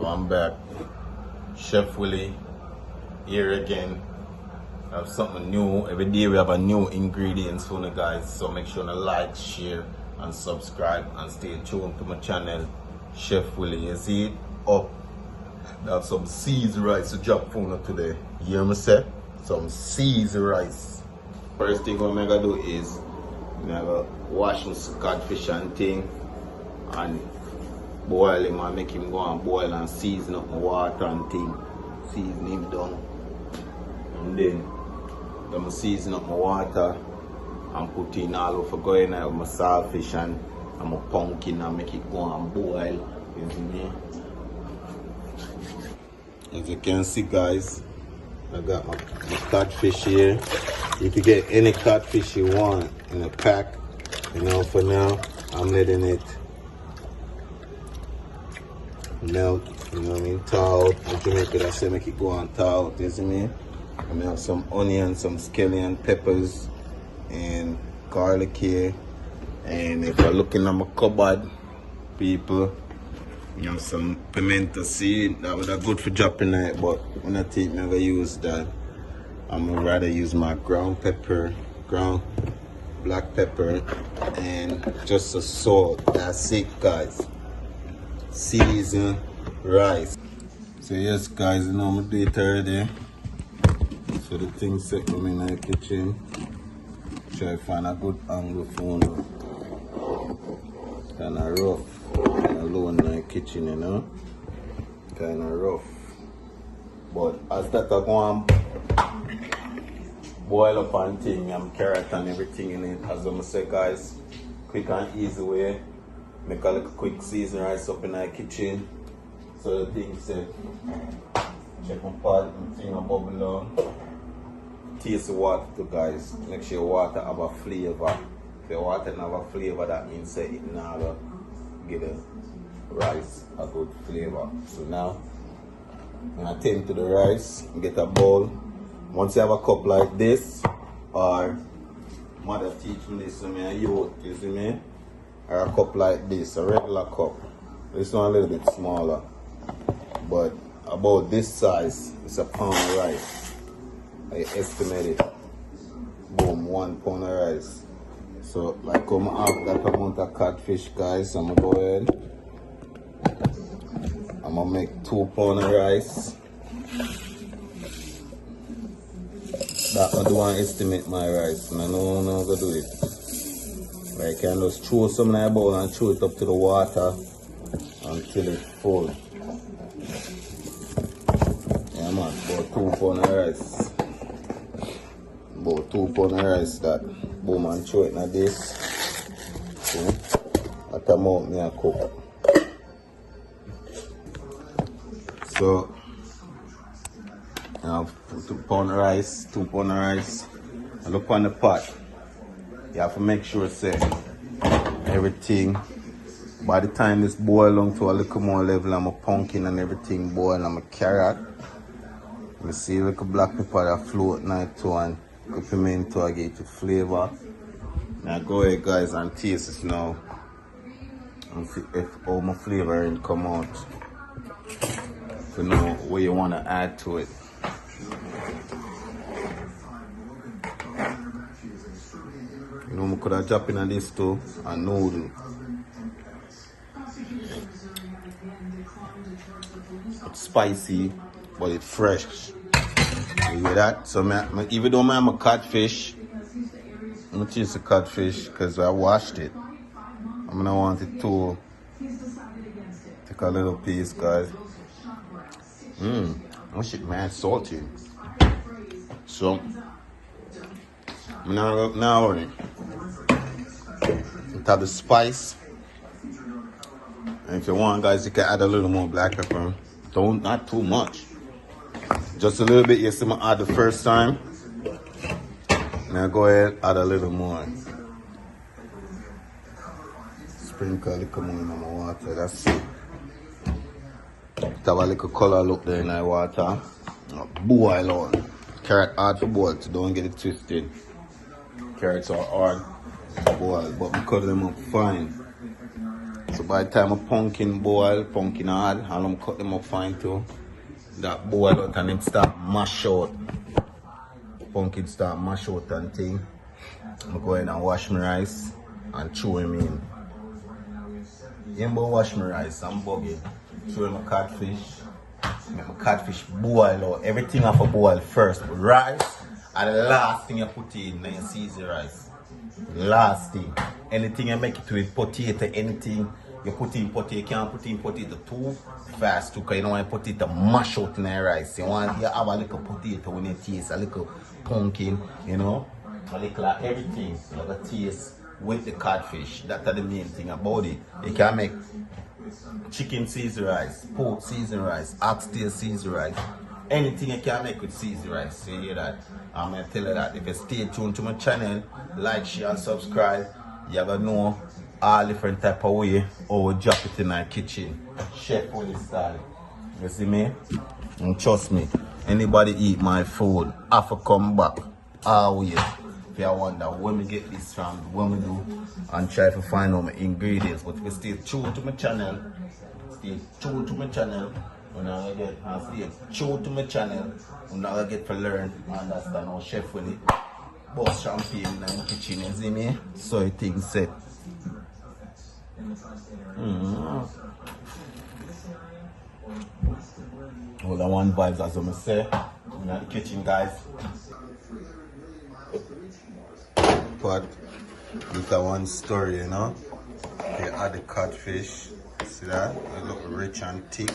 I'm back. Chef Willie here again. I have something new. Every day we have a new ingredient for you guys. So make sure to like, share, and subscribe and stay tuned to my channel, Chef Willie. You see it? Oh, I have some seasoned rice to drop for you today. You hear me say? Some seasoned rice. First thing I'm gonna do is I'm gonna wash my codfish and thing and boil him and make him go and boil and season up my water and thing. Season him down. And then I'm gonna season up my water and put in all over going with my saltfish and my pumpkin and make it go and boil. You see me? As you can see guys, I got my codfish here. You can get any codfish you want in a pack. You know, for now I'm letting it melt, you know what I mean, thaw out. In Jamaica, I say make it go and thaw out, you see me? I have some onion, some scallion, peppers, and garlic here. And if you're looking at my cupboard, people, you have some pimento seed. That would be good for dropping it, but when I think I'm gonna use that, I'm gonna rather use my ground pepper, ground black pepper, and just a salt. That's it, guys. Seasoned rice. So yes guys, you know I'm gonna do it already. So the thing set me in the kitchen. Try to find a good angle for me. Kinda rough. Kinda low in the kitchen, you know. Kinda rough. But as that I go and boil up and thing, I'm carrot and everything in it. As I'm say guys, quick and easy way. Make a little quick season rice up in the kitchen. So the thing said, check my pot and thing a bubble down. Taste the water too guys. Make sure your water have a flavor. If your water don't have a flavor, that means say it now give the rice a good flavor. So now I'm gonna tend to the rice and get a bowl. Once you have a cup like this, or mother teach me this to me and you see me? Or a cup like this, a regular cup. This one a little bit smaller, but about this size. It's a pound of rice. I estimate it. Boom, 1 pound of rice. So like I'm have that amount of codfish guys, I'm gonna go ahead. I'm gonna make 2 pounds of rice. That I do want to estimate my rice, and I know I'm gonna do it. Like I can just throw some in the bowl and throw it up to the water until it's full. Yeah man, about 2 pounds of rice. About 2 pounds of rice that. Boom, and throw it in this. See? At the amount me I cook. So I have 2 pounds of rice, 2 pounds of rice. I look on the pot. You have to make sure say everything by the time this boil down to a little more level, I'm a pumpkin and everything boil, I'm a carrot. You see a little black pepper that float night too and pimento I get the flavor. Now go ahead guys and taste this now and see if all my flavoring come out. To know what you want to add to it. You know, I could have dropped in this too, a noodle. It's spicy, but it's fresh. You hear that? So even though I'm a codfish, I'm gonna taste the codfish because I washed it. I'm gonna want it to take a little piece, guys. Oh shit, man, it's salty. So now it have the spice, and if you want guys, you can add a little more black pepper. Not too much, just a little bit. You see me add the first time. Now go ahead, add a little more. Sprinkle a little more in my water. That's it. Have a little color look there in the water. Boil on. Carrot hard for boil, so don't get it twisted. Carrots are hard to boil, but we cut them up fine. So by the time a pumpkin boil, pumpkin hard, and I'm cut them up fine too. That boil out and them start mash out. Pumpkin start mash out and thing. I'm going and wash my rice and throw him in. I'm going to wash my rice and buggy. Throw my catfish. Make my catfish boil out. Everything have to boil first. Rice and the last thing you put in, then you season rice. Last thing. Anything you make it with potato, anything you put in potato, you can't put in potato too fast too, because you don't want to put it to mash out in the rice. You want to have a little potato when you taste, a little pumpkin, you know, a little of everything. You have a taste with the catfish. That's the main thing about it. You can make chicken seasoned rice, pork seasoned rice, oxtail seasoned rice. Anything you can make with seasoned rice. So you hear that? I'm going to tell you that. If you stay tuned to my channel, like, share and subscribe, you're going to know all different type of way how we drop it in our kitchen. Chef Willie style. You see me? And trust me, anybody eat my food, have to come back always. If you wonder where me get this from, what me do, and try to find out my ingredients. But if you stay true to my channel, stay true to my channel, when I get and stay true to my channel, when I get to learn and understand how Chef Willie boss champagne in the kitchen, you see me? So it things set. All the one vibes as I say in the kitchen, guys. But with that one story, you know, they add the catfish. See that? They look rich and thick.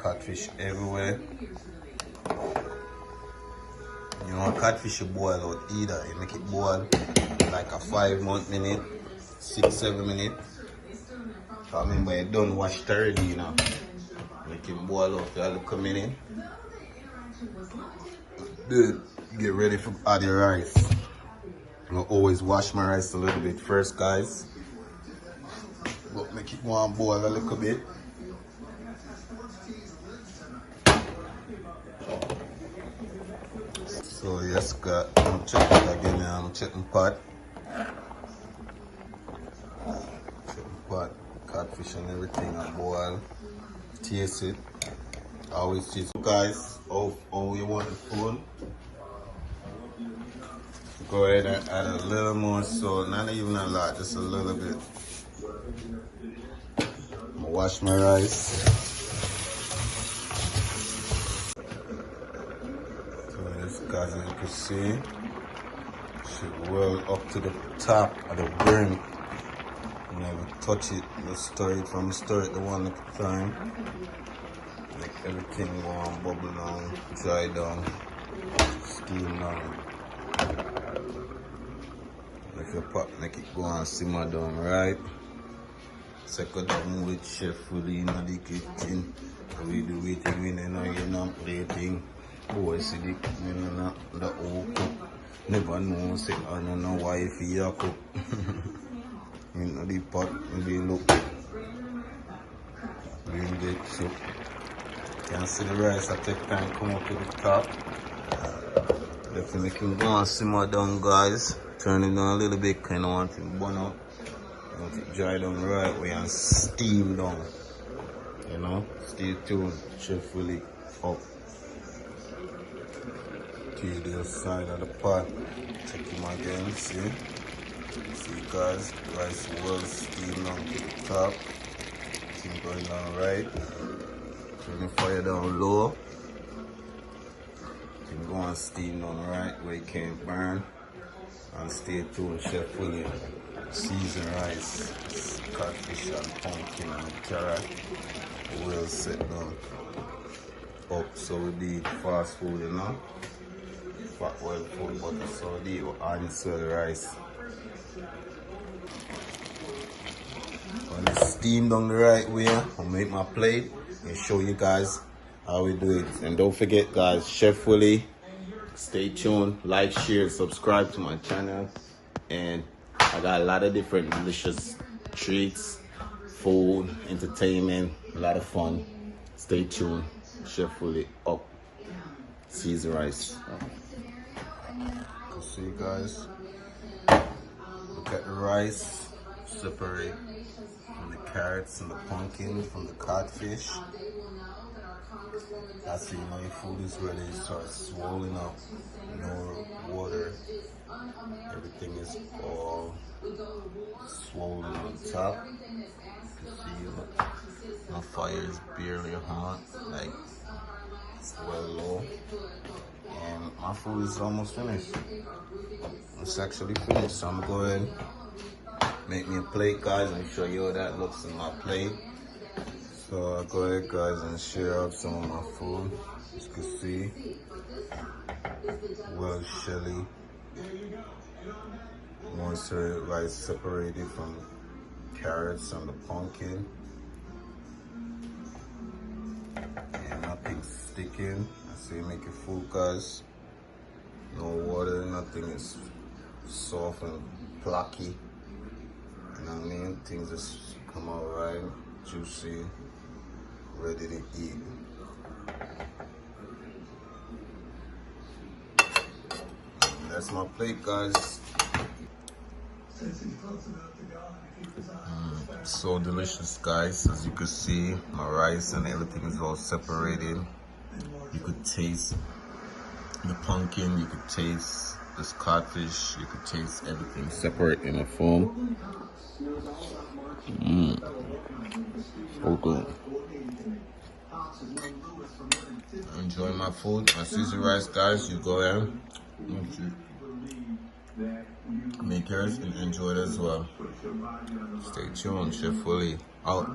Catfish everywhere. You know, catfish you boil out either. You make it boil like a 5 minute, 6-7 minutes. I mean, when you done wash it already, you know, make it boil out for a little minute. Then get ready for add your rice. I always wash my rice a little bit first, guys. But make it go and boil a little bit. So yes, guys, I'm checking again. I'm checking pot. Checking pot, catfish and everything. I boil. Taste it. Always taste it. Guys, how you want the food? Go ahead and add a little more salt, not even a lot, just a little bit. I'm gonna wash my rice. So this, guys, as you can see, should well up to the top of the brim. You never touch it, just stir it from stir it the one at a time. Make everything go on, bubble down, dry down, steam down. If you pot, make it go and simmer down, right? Second move with Chef Willie in the kitchen. We do it, we know you're not plating. Boy, see the old cook. Never know, say, I don't know why if you cook. In the pot, we look. We get soup. You can see the rice, I take time come up to the top. Definitely can go and simmer down, guys. Turn it down a little bit, kind of want it to burn up. You want it dry down the right way and steam down. You know, stay tuned. Chef Willie up to the side of the pot. Check him again, see? See, guys, rice well steamed down to the top. Thing going down right. Turn the fire down low. You can go and steam down right where it can't burn. And stay tuned, Chef Willie. Seasoned rice, catfish and pumpkin and carrot. Well set down. Up, so we did fast food, you know. Fat oil food, butter, so we did answer the rice. When it's steamed on the right way, I'll make my plate and show you guys how we do it. And don't forget, guys, Chef Willie. Stay tuned, like, share, subscribe to my channel, and I got a lot of different delicious treats, food, entertainment, a lot of fun. Stay tuned. Chef Willie up. Seasoned rice. See you guys. Look at the rice. Separate from the carrots and the pumpkin from the codfish. That's it, you know your food is ready. You start swelling up, no water. Everything is all swollen on top. You see, my fire is barely hot, like it's well low. And my food is almost finished. It's actually finished, so I'm going to go ahead and make me a plate, guys, and show you how that looks in my plate. So I'll go ahead, guys, and share out some of my food. As you can see, well shelly, moisture rice separated from carrots and the pumpkin, and nothing's sticking. I say make your food, guys. No water, nothing is soft and plucky. You know what I mean? Things just come out right, juicy, ready to eat. And that's my plate, guys. So delicious, guys. As you can see, my rice and everything is all separated. You could taste the pumpkin, you could taste this codfish, you could taste everything separate in a foam. So good. Enjoy my food, my seasoned rice, guys. You go ahead, make yours and enjoy it as well. Stay tuned. Chef Willie out.